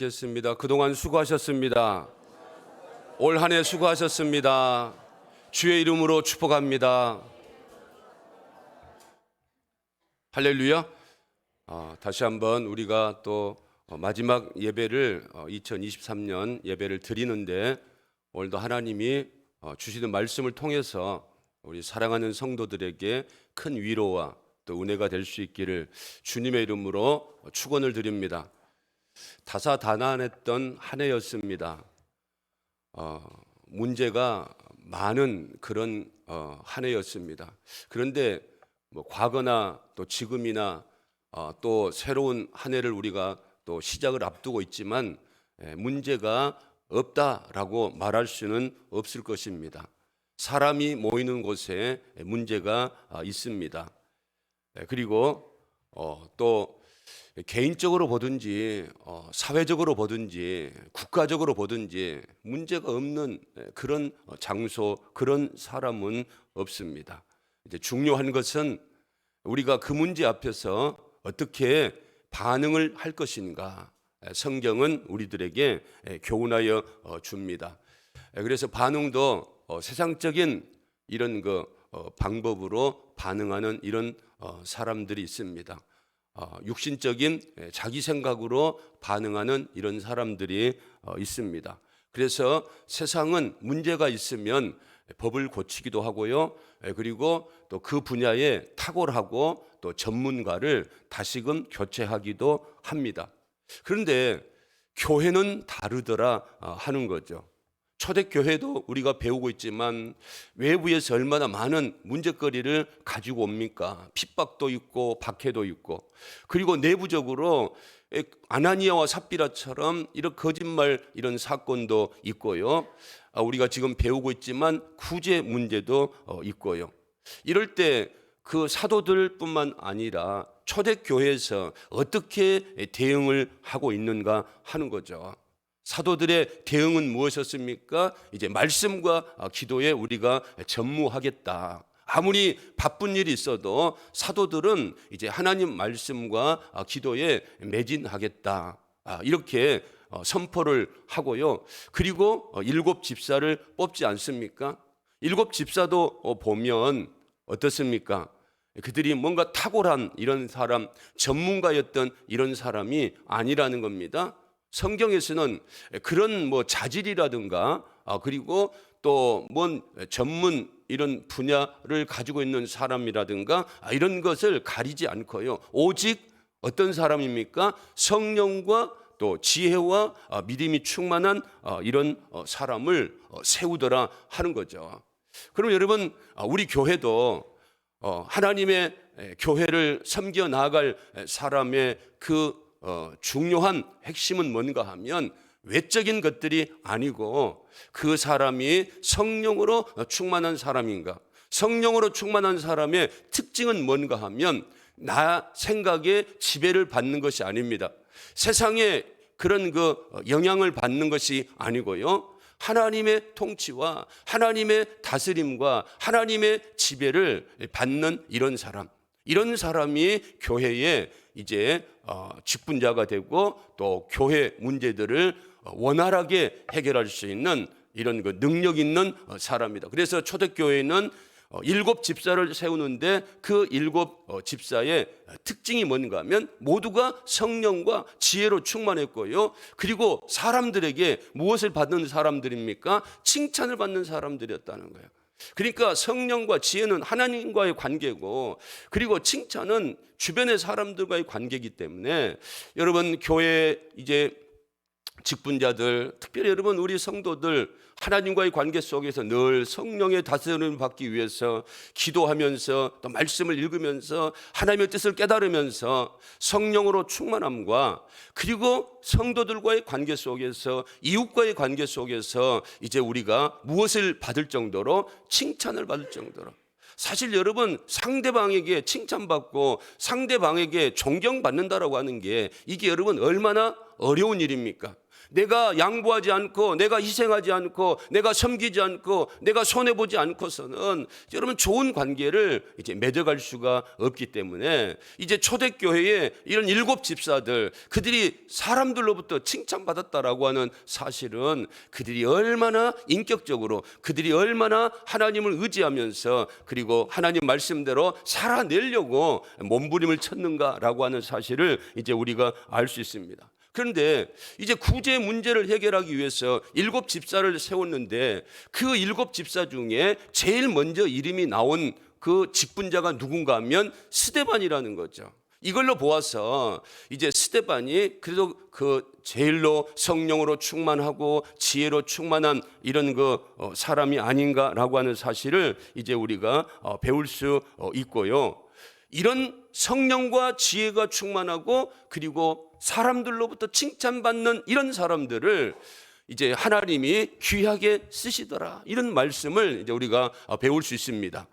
겠습니다. 그동안 수고하셨습니다. 올 한 해 수고하셨습니다. 주의 이름으로 축복합니다. 할렐루야. 다시 한번 우리가 또 마지막 예배를 2023년 예배를 드리는데, 오늘도 하나님이 주시는 말씀을 통해서 우리 사랑하는 성도들에게 큰 위로와 또 은혜가 될 수 있기를 주님의 이름으로 축원을 드립니다. 다사다난했던 한 해였습니다. 문제가 많은 그런 한 해였습니다. 그런데 과거나 또 지금이나 또 새로운 한 해를 우리가 또 시작을 앞두고 있지만 문제가 없다라고 말할 수는 없을 것입니다. 사람이 모이는 곳에 문제가 있습니다. 그리고 또 개인적으로 보든지 사회적으로 보든지 국가적으로 보든지 문제가 없는 그런 장소, 그런 사람은 없습니다. 이제 중요한 것은 우리가 그 문제 앞에서 어떻게 반응을 할 것인가, 성경은 우리들에게 교훈하여 줍니다. 그래서 반응도 세상적인 이런 방법으로 반응하는 이런 사람들이 있습니다. 육신적인 자기 생각으로 반응하는 이런 사람들이 있습니다. 그래서 세상은 문제가 있으면 법을 고치기도 하고요. 그리고 또 그 분야에 탁월하고 또 전문가를 다시금 교체하기도 합니다. 그런데 교회는 다르더라 하는 거죠. 초대교회도 우리가 배우고 있지만 외부에서 얼마나 많은 문제거리를 가지고 옵니까? 핍박도 있고 박해도 있고, 그리고 내부적으로 아나니아와 삽비라처럼 이런 거짓말 이런 사건도 있고요. 우리가 지금 배우고 있지만 구제 문제도 있고요. 이럴 때 그 사도들뿐만 아니라 초대교회에서 어떻게 대응을 하고 있는가 하는 거죠. 사도들의 대응은 무엇이었습니까? 이제 말씀과 기도에 우리가 전무하겠다. 아무리 바쁜 일이 있어도 사도들은 이제 하나님 말씀과 기도에 매진하겠다. 이렇게 선포를 하고요. 그리고 7 집사를 뽑지 않습니까? 7 집사도 보면 어떻습니까? 그들이 뭔가 탁월한 이런 사람, 전문가였던 이런 사람이 아니라는 겁니다. 성경에서는 그런 자질이라든가 그리고 또 뭔 전문 이런 분야를 가지고 있는 사람이라든가 이런 것을 가리지 않고요. 오직 어떤 사람입니까? 성령과 또 지혜와 믿음이 충만한 이런 사람을 세우더라 하는 거죠. 그럼 여러분, 우리 교회도 하나님의 교회를 섬겨 나아갈 사람의 그 중요한 핵심은 뭔가 하면 외적인 것들이 아니고 그 사람이 성령으로 충만한 사람인가, 성령으로 충만한 사람의 특징은 뭔가 하면 나 생각에 지배를 받는 것이 아닙니다. 세상에 그런 영향을 받는 것이 아니고요. 하나님의 통치와 하나님의 다스림과 하나님의 지배를 받는 이런 사람이 교회에 이제 직분자가 되고 또 교회 문제들을 원활하게 해결할 수 있는 이런 능력 있는 사람이다. 그래서 초대교회는 7 집사를 세우는데 그 7 집사의 특징이 뭔가 하면 모두가 성령과 지혜로 충만했고요. 그리고 사람들에게 무엇을 받는 사람들입니까? 칭찬을 받는 사람들이었다는 거예요. 그러니까 성령과 지혜는 하나님과의 관계고, 그리고 칭찬은 주변의 사람들과의 관계이기 때문에 여러분, 교회 이제 직분자들, 특별히 여러분 우리 성도들 하나님과의 관계 속에서 늘 성령의 다스림을 받기 위해서 기도하면서 또 말씀을 읽으면서 하나님의 뜻을 깨달으면서 성령으로 충만함과, 그리고 성도들과의 관계 속에서 이웃과의 관계 속에서 이제 우리가 무엇을 받을 정도로, 칭찬을 받을 정도로. 사실 여러분, 상대방에게 칭찬받고 상대방에게 존경받는다라고 하는 게 이게 여러분 얼마나 어려운 일입니까? 내가 양보하지 않고, 내가 희생하지 않고, 내가 섬기지 않고, 내가 손해보지 않고서는 여러분 좋은 관계를 이제 맺어갈 수가 없기 때문에 이제 초대교회에 이런 7 집사들, 그들이 사람들로부터 칭찬받았다라고 하는 사실은 그들이 얼마나 인격적으로, 그들이 얼마나 하나님을 의지하면서 그리고 하나님 말씀대로 살아내려고 몸부림을 쳤는가라고 하는 사실을 이제 우리가 알 수 있습니다. 그런데 이제 구제 문제를 해결하기 위해서 7 집사를 세웠는데 그 7 집사 중에 제일 먼저 이름이 나온 그 직분자가 누군가 하면 스데반이라는 거죠. 이걸로 보아서 이제 스데반이 그래도 그 제일로 성령으로 충만하고 지혜로 충만한 이런 그 사람이 아닌가라고 하는 사실을 이제 우리가 배울 수 있고요. 이런 성령과 지혜가 충만하고 그리고 사람들로부터 칭찬받는 이런 사람들을 이제 하나님이 귀하게 쓰시더라, 이런 말씀을 이제 우리가 배울 수 있습니다.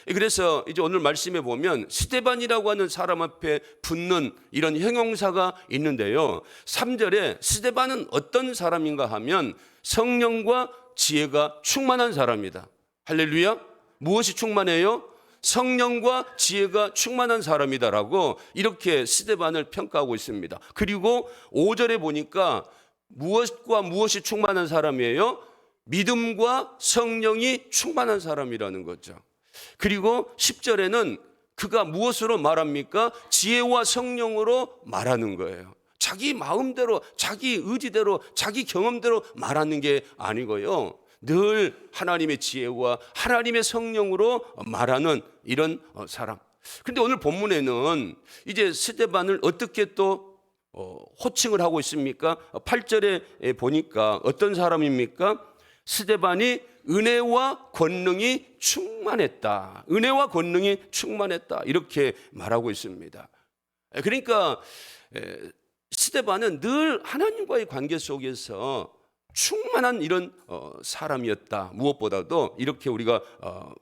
그래서 이제 오늘 말씀에 보면 스데반이라고 하는 사람 앞에 붙는 이런 형용사가 있는데요. 3절에 스데반은 어떤 사람인가 하면 성령과 지혜가 충만한 사람이다. 할렐루야. 무엇이 충만해요? 성령과 지혜가 충만한 사람이다라고 이렇게 스데반을 평가하고 있습니다. 그리고 5절에 보니까 무엇과 무엇이 충만한 사람이에요? 믿음과 성령이 충만한 사람이라는 거죠. 그리고 10절에는 그가 무엇으로 말합니까? 지혜와 성령으로 말하는 거예요. 자기 마음대로, 자기 의지대로, 자기 경험대로 말하는 게 아니고요. 늘 하나님의 지혜와 하나님의 성령으로 말하는 이런 사람. 그런데 오늘 본문에는 이제 스데반을 어떻게 또 호칭을 하고 있습니까? 8절에 보니까 어떤 사람입니까? 스데반이 은혜와 권능이 충만했다. 은혜와 권능이 충만했다. 이렇게 말하고 있습니다. 그러니까 스데반은 늘 하나님과의 관계 속에서 충만한 이런 사람이었다. 무엇보다도 이렇게 우리가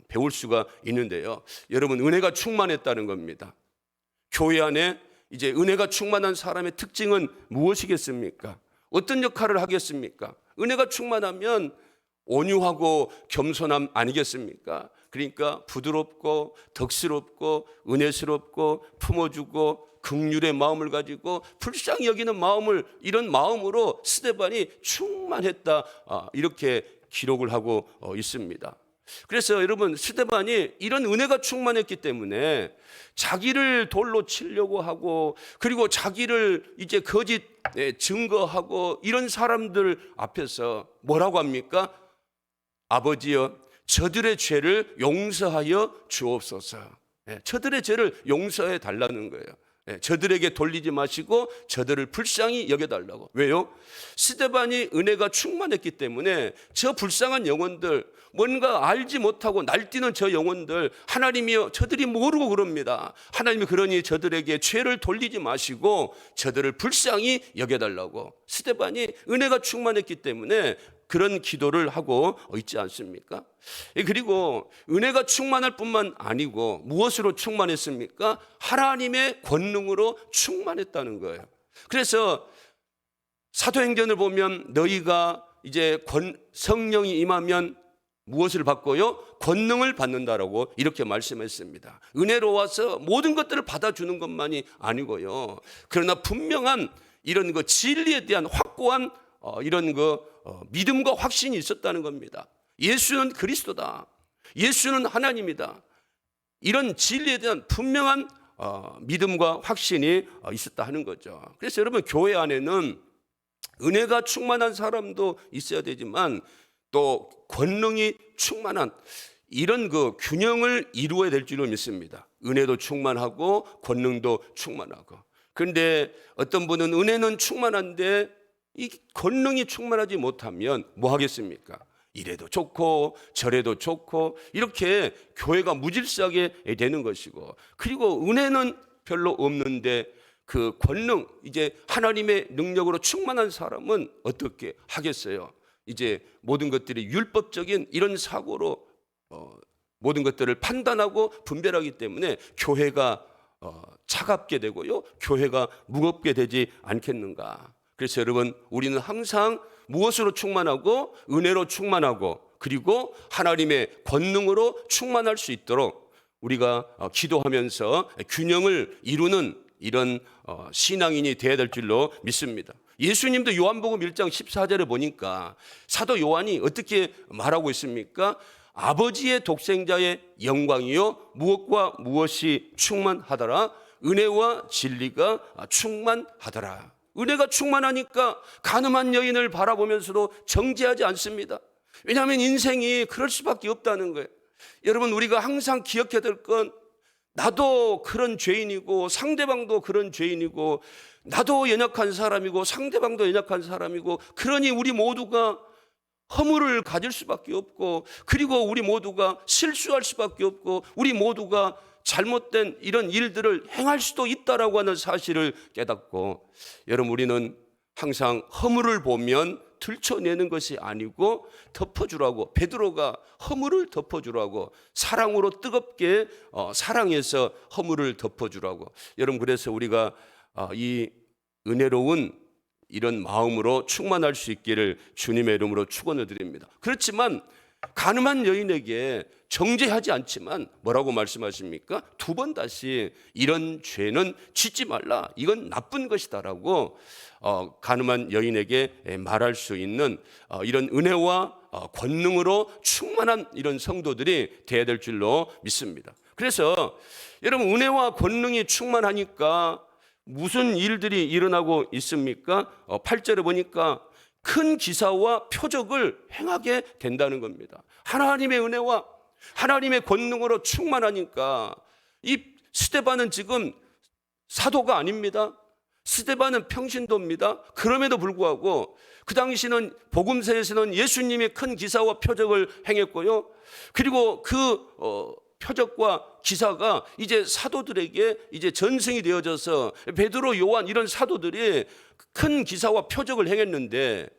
배울 수가 있는데요. 여러분, 은혜가 충만했다는 겁니다. 교회 안에 이제 은혜가 충만한 사람의 특징은 무엇이겠습니까? 어떤 역할을 하겠습니까? 은혜가 충만하면 온유하고 겸손함 아니겠습니까? 그러니까 부드럽고 덕스럽고 은혜스럽고 품어주고 긍휼의 마음을 가지고 불쌍히 여기는 마음을, 이런 마음으로 스데반이 충만했다, 이렇게 기록을 하고 있습니다. 그래서 여러분, 스데반이 이런 은혜가 충만했기 때문에 자기를 돌로 치려고 하고 그리고 자기를 이제 거짓 증거하고 이런 사람들 앞에서 뭐라고 합니까? 아버지여, 저들의 죄를 용서하여 주옵소서. 저들의 죄를 용서해 달라는 거예요. 저들에게 돌리지 마시고 저들을 불쌍히 여겨달라고. 왜요? 스데반이 은혜가 충만했기 때문에 저 불쌍한 영혼들, 뭔가 알지 못하고 날뛰는 저 영혼들, 하나님이여 저들이 모르고 그럽니다. 하나님이 그러니 저들에게 죄를 돌리지 마시고 저들을 불쌍히 여겨달라고. 스데반이 은혜가 충만했기 때문에 그런 기도를 하고 있지 않습니까? 그리고 은혜가 충만할 뿐만 아니고 무엇으로 충만했습니까? 하나님의 권능으로 충만했다는 거예요. 그래서 사도행전을 보면 너희가 이제 성령이 임하면 무엇을 받고요? 권능을 받는다라고 이렇게 말씀했습니다. 은혜로 와서 모든 것들을 받아주는 것만이 아니고요. 그러나 분명한 이런 그 진리에 대한 확고한 이런 믿음과 확신이 있었다는 겁니다. 예수는 그리스도다. 예수는 하나님이다. 이런 진리에 대한 분명한 믿음과 확신이 있었다 하는 거죠. 그래서 여러분, 교회 안에는 은혜가 충만한 사람도 있어야 되지만 또 권능이 충만한 이런 그 균형을 이루어야 될 줄로 믿습니다. 은혜도 충만하고 권능도 충만하고. 그런데 어떤 분은 은혜는 충만한데 이 권능이 충만하지 못하면 뭐 하겠습니까? 이래도 좋고 저래도 좋고 이렇게 교회가 무질서하게 되는 것이고, 그리고 은혜는 별로 없는데 그 권능, 이제 하나님의 능력으로 충만한 사람은 어떻게 하겠어요? 이제 모든 것들이 율법적인 이런 사고로 모든 것들을 판단하고 분별하기 때문에 교회가 차갑게 되고요, 교회가 무겁게 되지 않겠는가. 그래서 여러분, 우리는 항상 무엇으로 충만하고 은혜로 충만하고 그리고 하나님의 권능으로 충만할 수 있도록 우리가 기도하면서 균형을 이루는 이런 신앙인이 되어야 될 줄로 믿습니다. 예수님도 요한복음 1장 14절에 보니까 사도 요한이 어떻게 말하고 있습니까? 아버지의 독생자의 영광이요 무엇과 무엇이 충만하더라? 은혜와 진리가 충만하더라. 은혜가 충만하니까 가늠한 여인을 바라보면서도 정죄하지 않습니다. 왜냐하면 인생이 그럴 수밖에 없다는 거예요. 여러분, 우리가 항상 기억해야 될 건 나도 그런 죄인이고 상대방도 그런 죄인이고 나도 연약한 사람이고 상대방도 연약한 사람이고, 그러니 우리 모두가 허물을 가질 수밖에 없고, 그리고 우리 모두가 실수할 수밖에 없고, 우리 모두가 잘못된 이런 일들을 행할 수도 있다라고 하는 사실을 깨닫고, 여러분, 우리는 항상 허물을 보면 들춰내는 것이 아니고 덮어주라고, 베드로가 허물을 덮어주라고, 사랑으로 뜨겁게 사랑해서 허물을 덮어주라고. 여러분, 그래서 우리가 이 은혜로운 이런 마음으로 충만할 수 있기를 주님의 이름으로 축원을 드립니다. 그렇지만 가늠한 여인에게 정죄하지 않지만 뭐라고 말씀하십니까? 두 번 다시 이런 죄는 짓지 말라, 이건 나쁜 것이다라고 가늠한 여인에게 말할 수 있는 이런 은혜와 권능으로 충만한 이런 성도들이 되어야 될 줄로 믿습니다. 그래서 여러분, 은혜와 권능이 충만하니까 무슨 일들이 일어나고 있습니까? 8절에 보니까 큰 기사와 표적을 행하게 된다는 겁니다. 하나님의 은혜와 하나님의 권능으로 충만하니까 이 스데반은 지금 사도가 아닙니다. 스데반은 평신도입니다. 그럼에도 불구하고 그 당시는 복음서에서는 예수님이 큰 기사와 표적을 행했고요. 그리고 그 표적과 기사가 이제 사도들에게 이제 전승이 되어져서 베드로, 요한 이런 사도들이 큰 기사와 표적을 행했는데,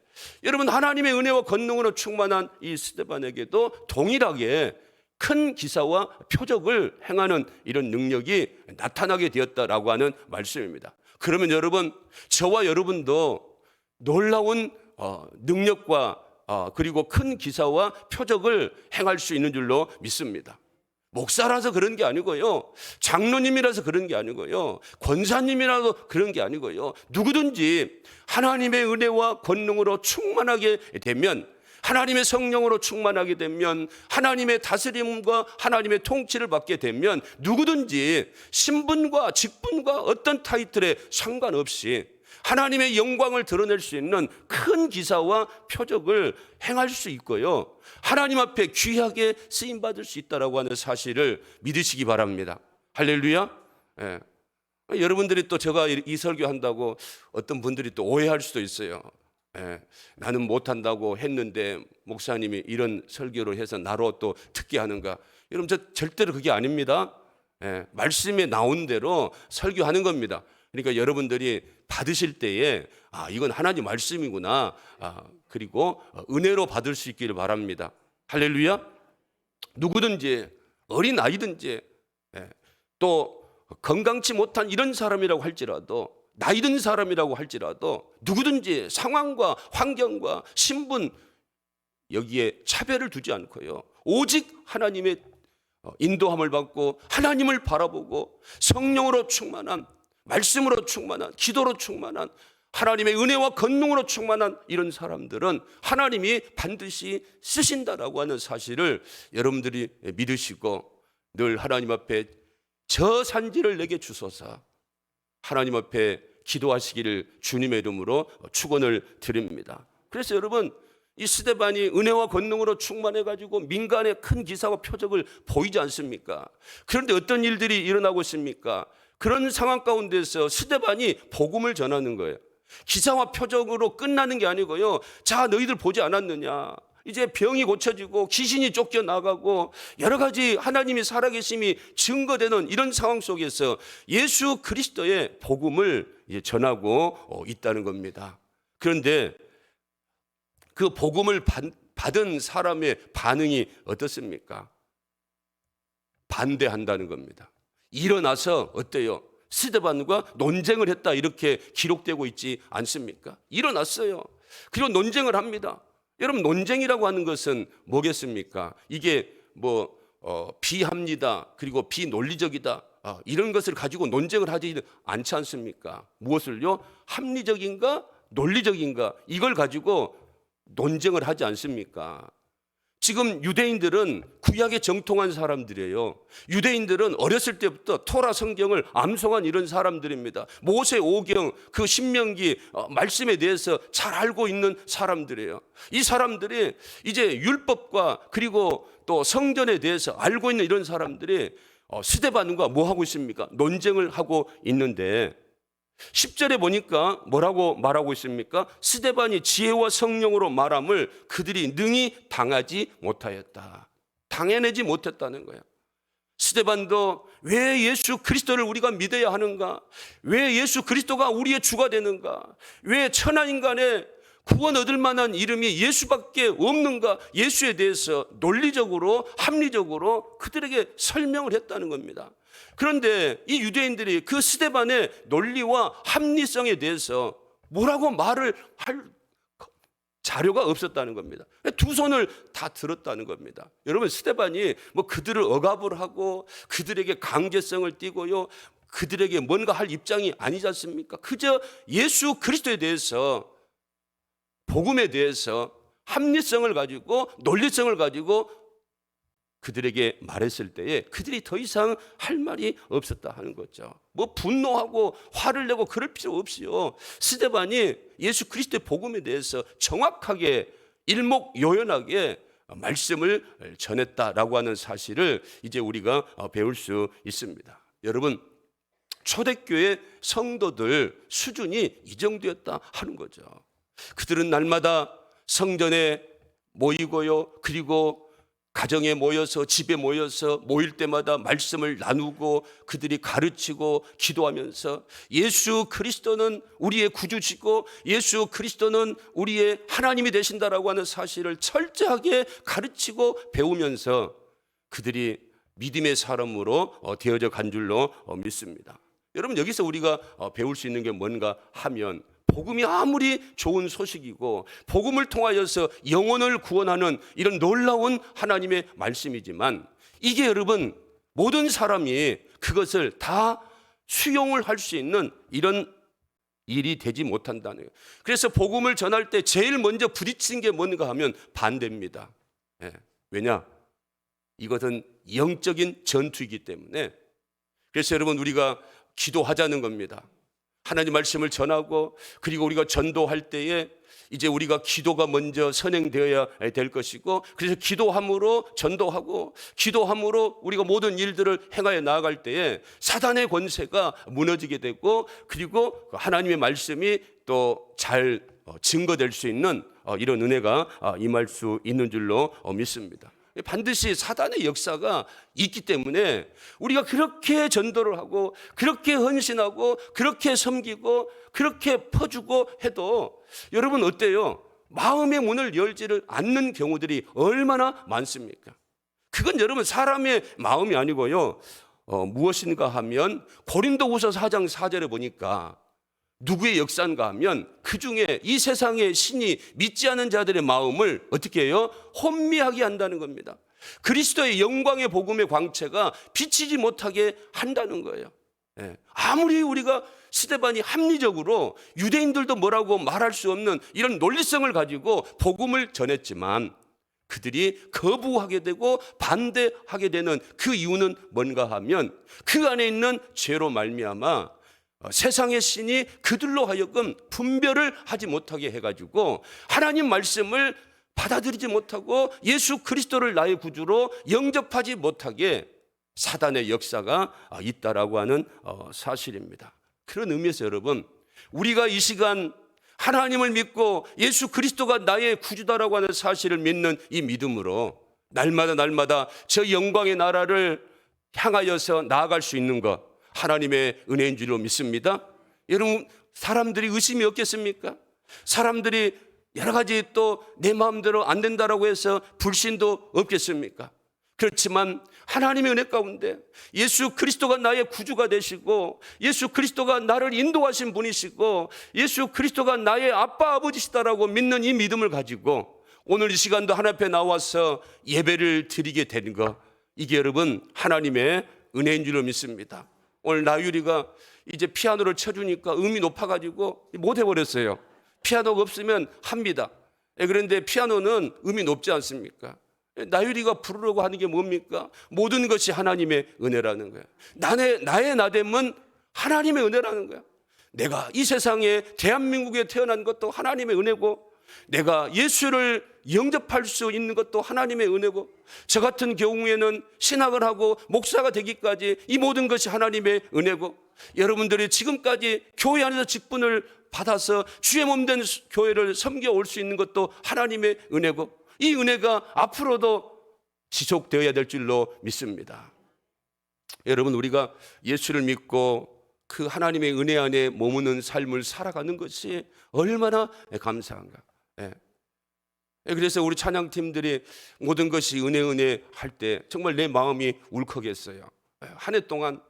여러분, 하나님의 은혜와 권능으로 충만한 이 스데반에게도 동일하게 큰 기사와 표적을 행하는 이런 능력이 나타나게 되었다라고 하는 말씀입니다. 그러면 여러분, 저와 여러분도 놀라운 능력과 그리고 큰 기사와 표적을 행할 수 있는 줄로 믿습니다. 목사라서 그런 게 아니고요, 장로님이라서 그런 게 아니고요, 권사님이라서 그런 게 아니고요, 누구든지 하나님의 은혜와 권능으로 충만하게 되면, 하나님의 성령으로 충만하게 되면, 하나님의 다스림과 하나님의 통치를 받게 되면 누구든지 신분과 직분과 어떤 타이틀에 상관없이 하나님의 영광을 드러낼 수 있는 큰 기사와 표적을 행할 수 있고요, 하나님 앞에 귀하게 쓰임받을 수 있다고 하는 사실을 믿으시기 바랍니다. 할렐루야. 예. 여러분들이 또 제가 이 설교한다고 어떤 분들이 또 오해할 수도 있어요. 예. 나는 못한다고 했는데 목사님이 이런 설교를 해서 나로 또 듣게 하는가. 여러분, 저 절대로 그게 아닙니다. 예. 말씀에 나온 대로 설교하는 겁니다. 그러니까 여러분들이 받으실 때에 이건 하나님 말씀이구나, 그리고 은혜로 받을 수 있기를 바랍니다. 할렐루야. 누구든지, 어린 아이든지, 또 건강치 못한 이런 사람이라고 할지라도, 나이 든 사람이라고 할지라도 누구든지 상황과 환경과 신분, 여기에 차별을 두지 않고요, 오직 하나님의 인도함을 받고 하나님을 바라보고 성령으로 충만한, 말씀으로 충만한, 기도로 충만한, 하나님의 은혜와 권능으로 충만한 이런 사람들은 하나님이 반드시 쓰신다라고 하는 사실을 여러분들이 믿으시고, 늘 하나님 앞에 저 산지를 내게 주소서, 하나님 앞에 기도하시기를 주님의 이름으로 축원을 드립니다. 그래서 여러분, 이 스데반이 은혜와 권능으로 충만해가지고 민간의 큰 기사와 표적을 보이지 않습니까? 그런데 어떤 일들이 일어나고 있습니까? 그런 상황 가운데서 스데반이 복음을 전하는 거예요. 기사와 표적으로 끝나는 게 아니고요, 자, 너희들 보지 않았느냐, 이제 병이 고쳐지고 귀신이 쫓겨나가고 여러 가지 하나님이 살아계심이 증거되는 이런 상황 속에서 예수 그리스도의 복음을 전하고 있다는 겁니다. 그런데 그 복음을 받은 사람의 반응이 어떻습니까? 반대한다는 겁니다. 일어나서 어때요? 스데반과 논쟁을 했다 이렇게 기록되고 있지 않습니까? 일어났어요. 그리고 논쟁을 합니다. 여러분, 논쟁이라고 하는 것은 뭐겠습니까? 이게 비합리다, 그리고 비논리적이다, 이런 것을 가지고 논쟁을 하지 않지 않습니까? 무엇을요? 합리적인가 논리적인가, 이걸 가지고 논쟁을 하지 않습니까? 지금 유대인들은 구약에 정통한 사람들이에요. 유대인들은 어렸을 때부터 토라 성경을 암송한 이런 사람들입니다. 모세 오경, 그 신명기 말씀에 대해서 잘 알고 있는 사람들이에요. 이 사람들이 이제 율법과 그리고 또 성전에 대해서 알고 있는 이런 사람들이 스데반과 뭐 하고 있습니까? 논쟁을 하고 있는데 10절에 보니까 뭐라고 말하고 있습니까? 스데반이 지혜와 성령으로 말함을 그들이 능히 당하지 못하였다. 당해내지 못했다는 거예요. 스데반도 왜 예수 그리스도를 우리가 믿어야 하는가? 왜 예수 그리스도가 우리의 주가 되는가? 왜 천하인간의 구원 얻을 만한 이름이 예수밖에 없는가? 예수에 대해서 논리적으로 합리적으로 그들에게 설명을 했다는 겁니다. 그런데 이 유대인들이 그 스데반의 논리와 합리성에 대해서 뭐라고 말을 할 자료가 없었다는 겁니다. 두 손을 다 들었다는 겁니다. 여러분, 스데반이 그들을 억압을 하고 그들에게 강제성을 띠고요, 그들에게 뭔가 할 입장이 아니지 않습니까? 그저 예수 그리스도에 대해서, 복음에 대해서 합리성을 가지고 논리성을 가지고 그들에게 말했을 때에 그들이 더 이상 할 말이 없었다 하는 거죠. 분노하고 화를 내고 그럴 필요 없이요, 스데반이 예수 그리스도의 복음에 대해서 정확하게 일목요연하게 말씀을 전했다라고 하는 사실을 이제 우리가 배울 수 있습니다. 여러분, 초대교회 성도들 수준이 이 정도였다 하는 거죠. 그들은 날마다 성전에 모이고요, 그리고 가정에 모여서, 집에 모여서 모일 때마다 말씀을 나누고 그들이 가르치고 기도하면서 예수 그리스도는 우리의 구주시고 예수 그리스도는 우리의 하나님이 되신다라고 하는 사실을 철저하게 가르치고 배우면서 그들이 믿음의 사람으로 되어져 간 줄로 믿습니다. 여러분, 여기서 우리가 배울 수 있는 게 뭔가 하면, 복음이 아무리 좋은 소식이고 복음을 통하여서 영혼을 구원하는 이런 놀라운 하나님의 말씀이지만, 이게 여러분 모든 사람이 그것을 다 수용을 할 수 있는 이런 일이 되지 못한다는 거예요. 그래서 복음을 전할 때 제일 먼저 부딪힌 게 뭔가 하면 반대입니다. 왜냐? 이것은 영적인 전투이기 때문에. 그래서 여러분, 우리가 기도하자는 겁니다. 하나님 말씀을 전하고 그리고 우리가 전도할 때에 이제 우리가 기도가 먼저 선행되어야 될 것이고, 그래서 기도함으로 전도하고 기도함으로 우리가 모든 일들을 행하여 나아갈 때에 사단의 권세가 무너지게 되고, 그리고 하나님의 말씀이 또 잘 증거될 수 있는 이런 은혜가 임할 수 있는 줄로 믿습니다. 반드시 사단의 역사가 있기 때문에 우리가 그렇게 전도를 하고 그렇게 헌신하고 그렇게 섬기고 그렇게 퍼주고 해도 여러분 어때요? 마음의 문을 열지를 않는 경우들이 얼마나 많습니까? 그건 여러분 사람의 마음이 아니고요, 무엇인가 하면 고린도후서 4장 4절에 보니까 누구의 역사인가 하면 그 중에 이 세상의 신이 믿지 않은 자들의 마음을 어떻게 해요? 혼미하게 한다는 겁니다. 그리스도의 영광의 복음의 광채가 비치지 못하게 한다는 거예요. 아무리 우리가 스데반이 합리적으로 유대인들도 뭐라고 말할 수 없는 이런 논리성을 가지고 복음을 전했지만 그들이 거부하게 되고 반대하게 되는 그 이유는 뭔가 하면 그 안에 있는 죄로 말미암아 세상의 신이 그들로 하여금 분별을 하지 못하게 해가지고 하나님 말씀을 받아들이지 못하고 예수 그리스도를 나의 구주로 영접하지 못하게 사단의 역사가 있다라고 하는 사실입니다. 그런 의미에서 여러분, 우리가 이 시간 하나님을 믿고 예수 그리스도가 나의 구주다라고 하는 사실을 믿는 이 믿음으로 날마다 저 영광의 나라를 향하여서 나아갈 수 있는 것, 하나님의 은혜인 줄로 믿습니다. 여러분, 사람들이 의심이 없겠습니까? 사람들이 여러 가지 또 내 마음대로 안 된다라고 해서 불신도 없겠습니까? 그렇지만 하나님의 은혜 가운데 예수 그리스도가 나의 구주가 되시고, 예수 그리스도가 나를 인도하신 분이시고, 예수 그리스도가 나의 아빠 아버지시다라고 믿는 이 믿음을 가지고 오늘 이 시간도 하나님 앞에 나와서 예배를 드리게 되는 것, 이게 여러분 하나님의 은혜인 줄로 믿습니다. 오늘 나유리가 이제 피아노를 쳐주니까 음이 높아가지고 못 해버렸어요. 피아노가 없으면 합니다. 그런데 피아노는 음이 높지 않습니까? 나유리가 부르려고 하는 게 뭡니까? 모든 것이 하나님의 은혜라는 거야. 나의 나됨은 하나님의 은혜라는 거야. 내가 이 세상에 대한민국에 태어난 것도 하나님의 은혜고, 내가 예수를 영접할 수 있는 것도 하나님의 은혜고, 저 같은 경우에는 신학을 하고 목사가 되기까지 이 모든 것이 하나님의 은혜고, 여러분들이 지금까지 교회 안에서 직분을 받아서 주의 몸된 교회를 섬겨올 수 있는 것도 하나님의 은혜고, 이 은혜가 앞으로도 지속되어야 될 줄로 믿습니다. 여러분, 우리가 예수를 믿고 그 하나님의 은혜 안에 머무는 삶을 살아가는 것이 얼마나 감사한가. 그래서 우리 찬양팀들이 모든 것이 은혜 할 때 정말 내 마음이 울컥했어요. 한 해 동안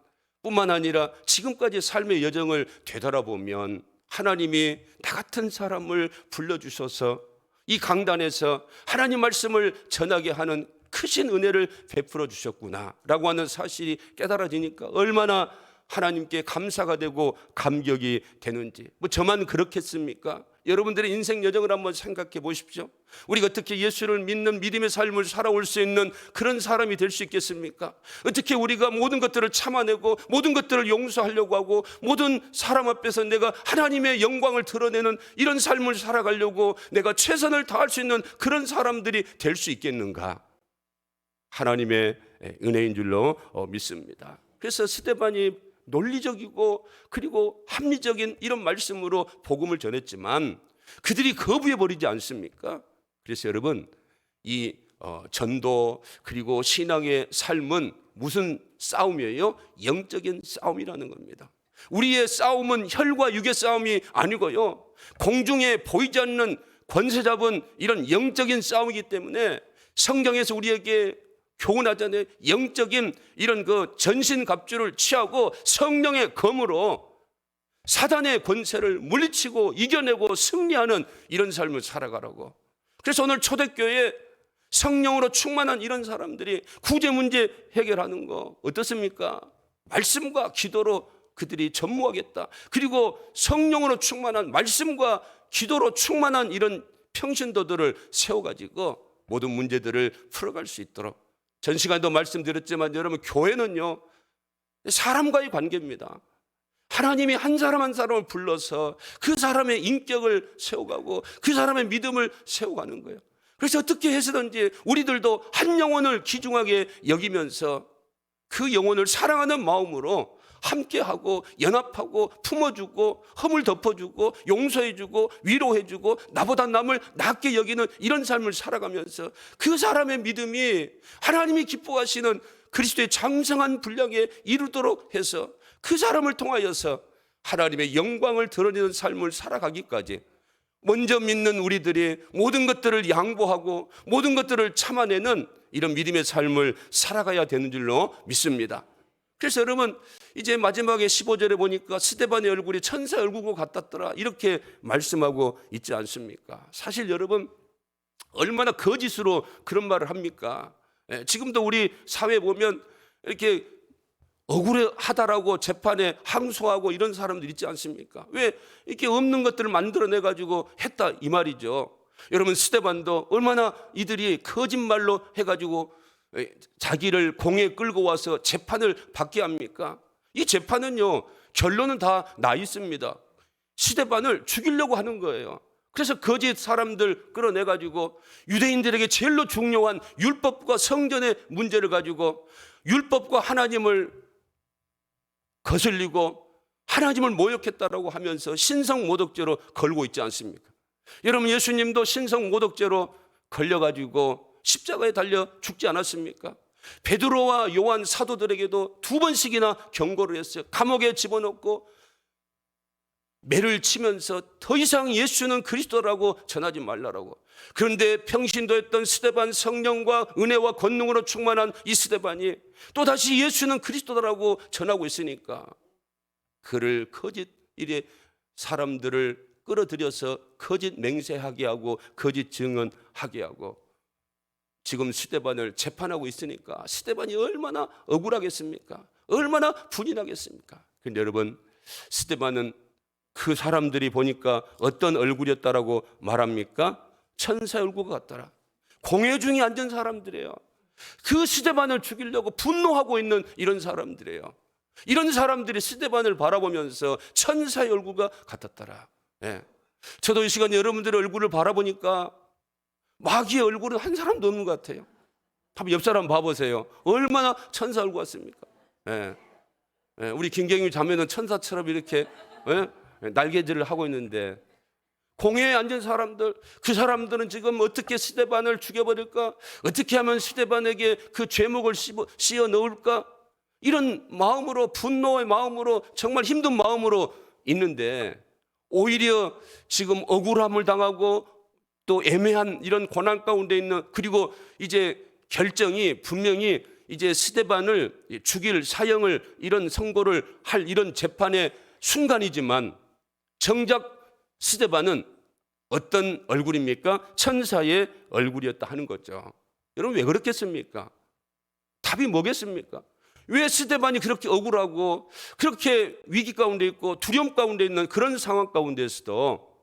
뿐만 아니라 지금까지 삶의 여정을 되돌아보면 하나님이 나 같은 사람을 불러주셔서 이 강단에서 하나님 말씀을 전하게 하는 크신 은혜를 베풀어 주셨구나라고 하는 사실이 깨달아지니까 얼마나 하나님께 감사가 되고 감격이 되는지. 뭐 저만 그렇겠습니까? 여러분들의 인생 여정을 한번 생각해 보십시오. 우리가 어떻게 예수를 믿는 믿음의 삶을 살아올 수 있는 그런 사람이 될 수 있겠습니까? 어떻게 우리가 모든 것들을 참아내고 모든 것들을 용서하려고 하고 모든 사람 앞에서 내가 하나님의 영광을 드러내는 이런 삶을 살아가려고 내가 최선을 다할 수 있는 그런 사람들이 될 수 있겠는가? 하나님의 은혜인 줄로 믿습니다. 그래서 스데반이 논리적이고 그리고 합리적인 이런 말씀으로 복음을 전했지만 그들이 거부해버리지 않습니까? 그래서 여러분, 이 전도 그리고 신앙의 삶은 무슨 싸움이에요? 영적인 싸움이라는 겁니다. 우리의 싸움은 혈과 육의 싸움이 아니고요, 공중에 보이지 않는 권세 잡은 이런 영적인 싸움이기 때문에 성경에서 우리에게 교훈하자는 영적인 이런 그 전신갑주를 취하고 성령의 검으로 사단의 권세를 물리치고 이겨내고 승리하는 이런 삶을 살아가라고. 그래서 오늘 초대교회에 성령으로 충만한 이런 사람들이 구제 문제 해결하는 거 어떻습니까? 말씀과 기도로 그들이 전무하겠다. 그리고 성령으로 충만한 말씀과 기도로 충만한 이런 평신도들을 세워가지고 모든 문제들을 풀어갈 수 있도록. 전 시간에도 말씀드렸지만 여러분, 교회는요 사람과의 관계입니다. 하나님이 한 사람 한 사람을 불러서 그 사람의 인격을 세워가고 그 사람의 믿음을 세워가는 거예요. 그래서 어떻게 해서든지 우리들도 한 영혼을 귀중하게 여기면서 그 영혼을 사랑하는 마음으로 함께하고 연합하고 품어주고 허물 덮어주고 용서해주고 위로해주고 나보다 남을 낫게 여기는 이런 삶을 살아가면서 그 사람의 믿음이 하나님이 기뻐하시는 그리스도의 장성한 분량에 이르도록 해서 그 사람을 통하여서 하나님의 영광을 드러내는 삶을 살아가기까지 먼저 믿는 우리들이 모든 것들을 양보하고 모든 것들을 참아내는 이런 믿음의 삶을 살아가야 되는 줄로 믿습니다. 그래서 여러분, 이제 마지막에 15절에 보니까 스데반의 얼굴이 천사의 얼굴과 같았더라 이렇게 말씀하고 있지 않습니까? 사실 여러분, 얼마나 거짓으로 그런 말을 합니까? 지금도 우리 사회에 보면 이렇게 억울하다라고 재판에 항소하고 이런 사람들 있지 않습니까? 왜 이렇게 없는 것들을 만들어내 가지고 했다 이 말이죠. 여러분, 스데반도 얼마나 이들이 거짓말로 해가지고 자기를 공에 끌고 와서 재판을 받게 합니까? 이 재판은요 결론은 다 나 있습니다. 스데반을 죽이려고 하는 거예요. 그래서 거짓 사람들 끌어내가지고 유대인들에게 제일로 중요한 율법과 성전의 문제를 가지고 율법과 하나님을 거슬리고 하나님을 모욕했다라고 하면서 신성모독죄로 걸고 있지 않습니까? 여러분, 예수님도 신성모독죄로 걸려가지고 십자가에 달려 죽지 않았습니까? 베드로와 요한 사도들에게도 2번씩이나 경고를 했어요. 감옥에 집어넣고 매를 치면서 더 이상 예수는 그리스도라고 전하지 말라라고. 그런데 평신도였던 스데반, 성령과 은혜와 권능으로 충만한 이 스데반이 또다시 예수는 그리스도라고 전하고 있으니까 그를 거짓 일에 사람들을 끌어들여서 거짓 맹세하게 하고 거짓 증언하게 하고 지금 스데반을 재판하고 있으니까 스데반이 얼마나 억울하겠습니까? 얼마나 분이 나겠습니까? 그런데 여러분, 스데반은 그 사람들이 보니까 어떤 얼굴이었다라고 말합니까? 천사의 얼굴 같더라. 공회 중에 앉은 사람들이에요. 그 스데반을 죽이려고 분노하고 있는 이런 사람들이에요. 이런 사람들이 스데반을 바라보면서 천사의 얼굴과 같았더라. 예. 저도 이 시간 여러분들의 얼굴을 바라보니까 마귀의 얼굴은 한 사람도 없는 것 같아요. 한번 옆 사람 봐보세요. 얼마나 천사 얼굴 같습니까? 예. 예. 우리 김경유 자매는 천사처럼 이렇게 날개질을 하고 있는데 공회에 앉은 사람들, 그 사람들은 지금 어떻게 스데반을 죽여버릴까? 어떻게 하면 스데반에게 그 죄목을 씌워 넣을까? 이런 마음으로, 분노의 마음으로, 정말 힘든 마음으로 있는데 오히려 지금 억울함을 당하고 또 애매한 이런 고난 가운데 있는, 그리고 이제 결정이 분명히 이제 스데반을 죽일 사형을 이런 선고를 할 이런 재판의 순간이지만 정작 스데반은 어떤 얼굴입니까? 천사의 얼굴이었다 하는 거죠. 여러분, 왜 그렇겠습니까? 답이 뭐겠습니까? 왜 스데반이 그렇게 억울하고 그렇게 위기 가운데 있고 두려움 가운데 있는 그런 상황 가운데서도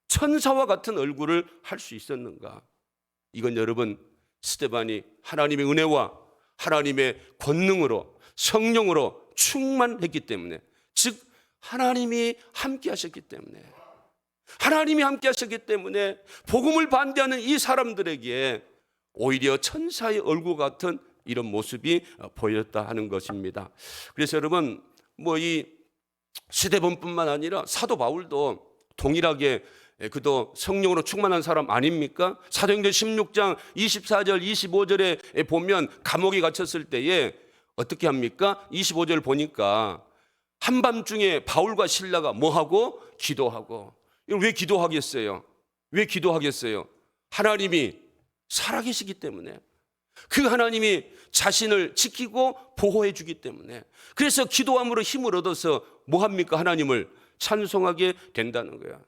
천사와 같은 얼굴을 할 수 있었는가? 이건 여러분, 스데반이 하나님의 은혜와 하나님의 권능으로 성령으로 충만했기 때문에, 즉 하나님이 함께 하셨기 때문에, 하나님이 함께 하셨기 때문에 복음을 반대하는 이 사람들에게 오히려 천사의 얼굴 같은 이런 모습이 보였다 하는 것입니다. 그래서 여러분, 이 스데반뿐만 아니라 사도 바울도 동일하게 그도 성령으로 충만한 사람 아닙니까? 사도행전 16장 24절 25절에 보면 감옥에 갇혔을 때에 어떻게 합니까? 25절 보니까 한밤중에 바울과 실라가 뭐하고? 기도하고. 왜 기도하겠어요? 왜 기도하겠어요? 하나님이 살아계시기 때문에, 그 하나님이 자신을 지키고 보호해 주기 때문에, 그래서 기도함으로 힘을 얻어서 뭐합니까? 하나님을 찬송하게 된다는 거야.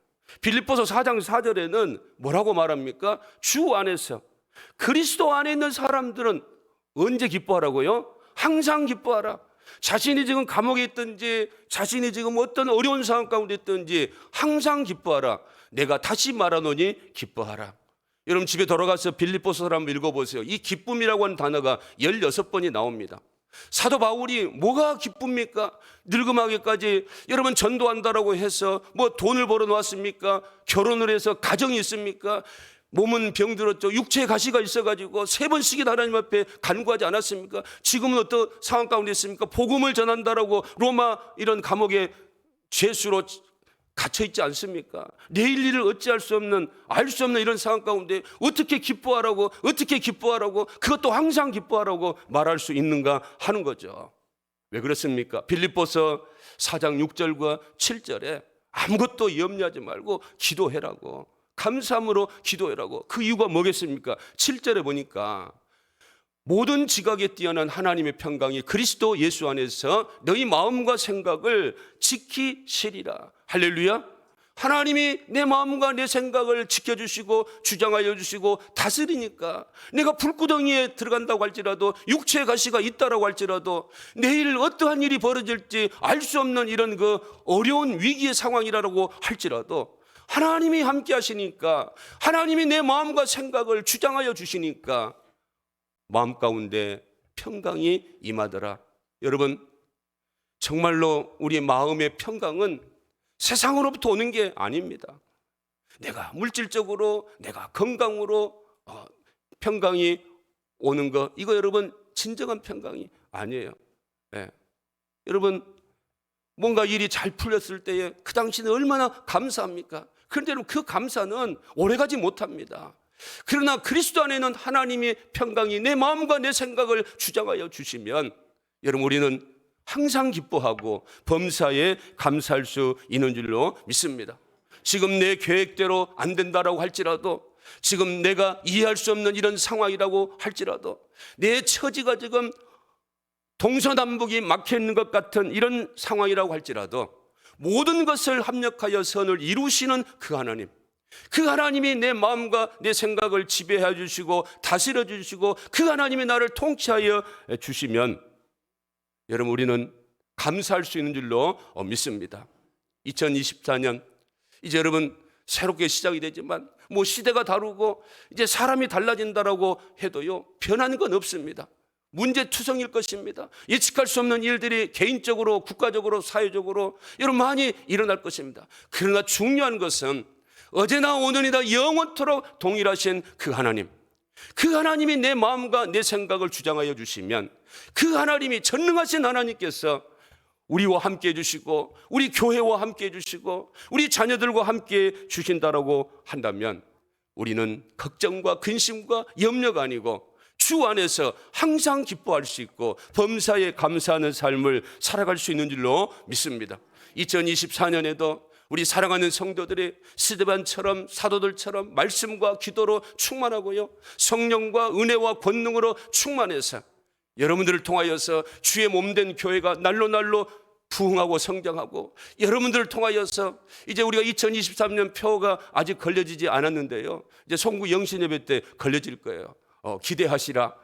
빌립보서 4장 4절에는 뭐라고 말합니까? 주 안에서, 그리스도 안에 있는 사람들은 언제 기뻐하라고요? 항상 기뻐하라. 자신이 지금 감옥에 있든지 자신이 지금 어떤 어려운 상황 가운데 있든지 항상 기뻐하라. 내가 다시 말하노니 기뻐하라. 여러분, 집에 돌아가서 빌립보서를 한번 읽어보세요. 이 기쁨이라고 하는 단어가 16번이 나옵니다. 사도 바울이 뭐가 기쁩니까? 늙음하게까지 여러분 전도한다라고 해서 돈을 벌어 놓았습니까? 결혼을 해서 가정이 있습니까? 몸은 병들었죠. 육체에 가시가 있어가지고 3번씩이나 하나님 앞에 간구하지 않았습니까? 지금은 어떤 상황 가운데 있습니까? 복음을 전한다라고 로마 이런 감옥에 죄수로 갇혀있지 않습니까? 내일 일을 어찌할 수 없는, 알 수 없는 이런 상황 가운데 어떻게 기뻐하라고, 그것도 항상 기뻐하라고 말할 수 있는가 하는 거죠. 왜 그렇습니까? 빌립보서 4장 6절과 7절에 아무것도 염려하지 말고 기도해라고, 감사함으로 기도해라고. 그 이유가 뭐겠습니까? 7절에 보니까 모든 지각에 뛰어난 하나님의 평강이 그리스도 예수 안에서 너희 마음과 생각을 지키시리라. 할렐루야. 하나님이 내 마음과 내 생각을 지켜주시고 주장하여 주시고 다스리니까, 내가 불구덩이에 들어간다고 할지라도, 육체의 가시가 있다라고 할지라도, 내일 어떠한 일이 벌어질지 알 수 없는 이런 그 어려운 위기의 상황이라고 할지라도 하나님이 함께 하시니까, 하나님이 내 마음과 생각을 주장하여 주시니까 마음 가운데 평강이 임하더라. 여러분, 정말로 우리 마음의 평강은 세상으로부터 오는 게 아닙니다. 내가 물질적으로, 내가 건강으로 평강이 오는 거, 이거 여러분 진정한 평강이 아니에요. 네. 여러분, 뭔가 일이 잘 풀렸을 때에 그 당시는 얼마나 감사합니까? 그런데 여러분, 그 감사는 오래가지 못합니다. 그러나 그리스도 안에 있는 하나님의 평강이 내 마음과 내 생각을 주장하여 주시면, 여러분, 우리는 항상 기뻐하고 범사에 감사할 수 있는 줄로 믿습니다. 지금 내 계획대로 안 된다라고 할지라도, 지금 내가 이해할 수 없는 이런 상황이라고 할지라도, 내 처지가 지금 동서남북이 막혀 있는 것 같은 이런 상황이라고 할지라도 모든 것을 합력하여 선을 이루시는 그 하나님, 그 하나님이 내 마음과 내 생각을 지배해 주시고 다스려 주시고 그 하나님이 나를 통치하여 주시면 여러분 우리는 감사할 수 있는 줄로 믿습니다. 2024년 이제 여러분 새롭게 시작이 되지만 뭐 시대가 다르고 이제 사람이 달라진다라고 해도요 변하는 건 없습니다. 문제투성일 것입니다. 예측할 수 없는 일들이 개인적으로, 국가적으로, 사회적으로 여러분 많이 일어날 것입니다. 그러나 중요한 것은 어제나 오늘이나 영원토록 동일하신 그 하나님, 그 하나님이 내 마음과 내 생각을 주장하여 주시면 그 하나님이 전능하신 하나님께서 우리와 함께 해주시고 우리 교회와 함께 해주시고 우리 자녀들과 함께 주신다라고 한다면 우리는 걱정과 근심과 염려가 아니고 주 안에서 항상 기뻐할 수 있고 범사에 감사하는 삶을 살아갈 수 있는 줄로 믿습니다. 2024년에도 우리 사랑하는 성도들이 스데반처럼 사도들처럼 말씀과 기도로 충만하고요 성령과 은혜와 권능으로 충만해서 여러분들을 통하여서 주의 몸된 교회가 날로 날로 부흥하고 성장하고 여러분들을 통하여서 이제 우리가 2023년 표가 아직 걸려지지 않았는데요 이제 송구 영신예배 때 걸려질 거예요. 기대하시라.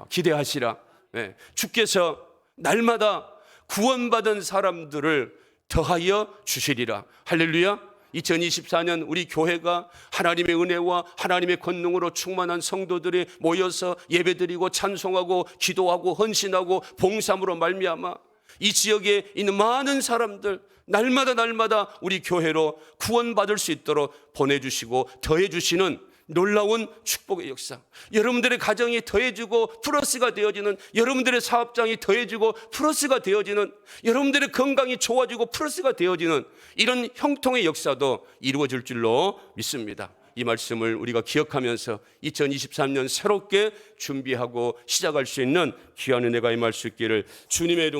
기대하시라. 네. 주께서 날마다 구원받은 사람들을 더하여 주시리라. 할렐루야. 2024년 우리 교회가 하나님의 은혜와 하나님의 권능으로 충만한 성도들이 모여서 예배드리고 찬송하고 기도하고 헌신하고 봉사함으로 말미암아 이 지역에 있는 많은 사람들 날마다 우리 교회로 구원받을 수 있도록 보내주시고 더해주시는 놀라운 축복의 역사, 여러분들의 가정이 더해지고 플러스가 되어지는, 여러분들의 사업장이 더해지고 플러스가 되어지는, 여러분들의 건강이 좋아지고 플러스가 되어지는 이런 형통의 역사도 이루어질 줄로 믿습니다. 이 말씀을 우리가 기억하면서 2023년 새롭게 준비하고 시작할 수 있는 귀한 은혜가 임할 수 있기를 주님의 이름